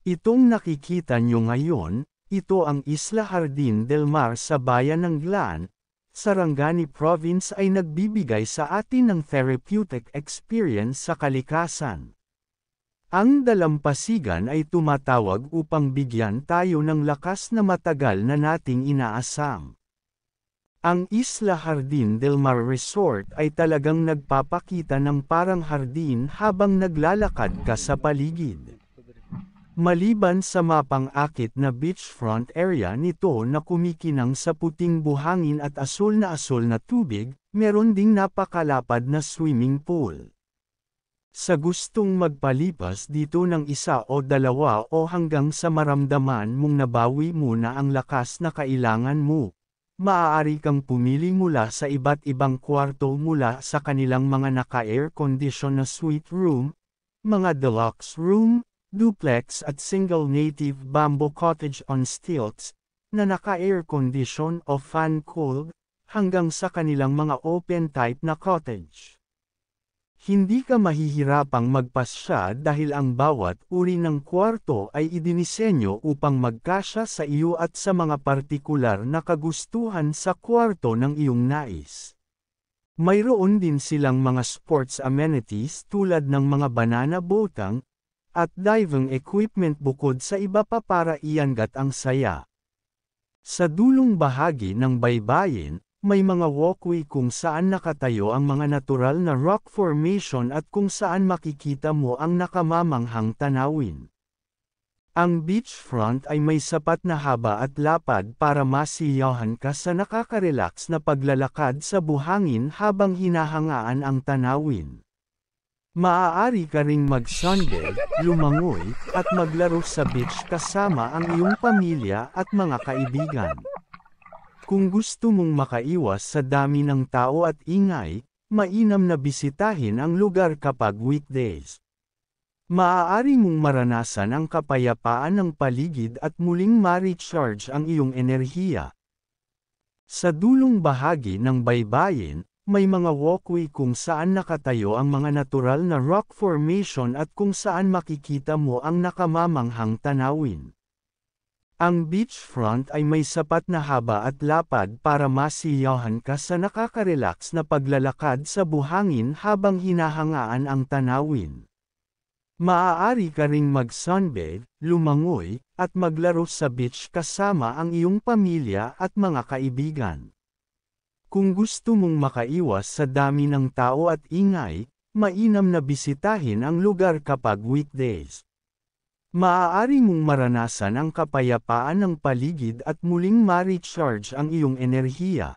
Itong nakikita nyo ngayon, ito ang Isla Jardín del Mar sa bayan ng Glan, Sarangani Province ay nagbibigay sa atin ng therapeutic experience sa kalikasan. Ang dalampasigan ay tumatawag upang bigyan tayo ng lakas na matagal na nating inaasam. Ang Isla Jardín del Mar Resort ay talagang nagpapakita ng parang hardin habang naglalakad ka sa paligid. Maliban sa mapang-akit na beachfront area nito na kumikinang sa puting buhangin at asul na tubig, meron ding napakalapad na swimming pool. Sa gustong magpalipas dito ng isa o dalawa o hanggang sa maramdaman mong nabawi mo na ang lakas na kailangan mo, maaari kang pumili mula sa iba't ibang kwarto mula sa kanilang mga naka-air condition na suite room, mga deluxe room, duplex at single native bamboo cottage on stilts, na naka-air condition o fan-cooled, hanggang sa kanilang mga open-type na cottage. Hindi ka mahihirapang magpasya dahil ang bawat uri ng kwarto ay idinisenyo upang magkasya sa iyo at sa mga partikular na kagustuhan sa kwarto ng iyong nais. Mayroon din silang mga sports amenities tulad ng mga banana boatang, at diving equipment bukod sa iba pa para ianggat ang saya. Sa dulong bahagi ng baybayin, may mga walkway kung saan nakatayo ang mga natural na rock formation at kung saan makikita mo ang nakamamanghang tanawin. Ang beachfront ay may sapat na haba at lapad para masiyahan ka sa nakaka-relax na paglalakad sa buhangin habang hinahangaan ang tanawin. Maaari ka ring mag-sunbathe, lumangoy, at maglaro sa beach kasama ang iyong pamilya at mga kaibigan. Kung gusto mong makaiwas sa dami ng tao at ingay, mainam na bisitahin ang lugar kapag weekdays. Maaari mong maranasan ang kapayapaan ng paligid at muling ma-recharge ang iyong enerhiya. Sa dulong bahagi ng baybayin, may mga walkway kung saan nakatayo ang mga natural na rock formation at kung saan makikita mo ang nakamamanghang tanawin. Ang beachfront ay may sapat na haba at lapad para masiyahan ka sa nakaka-relax na paglalakad sa buhangin habang hinahangaan ang tanawin. Maaari ka ring mag-sunbathe, lumangoy, at maglaro sa beach kasama ang iyong pamilya at mga kaibigan. Kung gusto mong makaiwas sa dami ng tao at ingay, mainam na bisitahin ang lugar kapag weekdays. Maaari mong maranasan ang kapayapaan ng paligid at muling ma-recharge ang iyong enerhiya.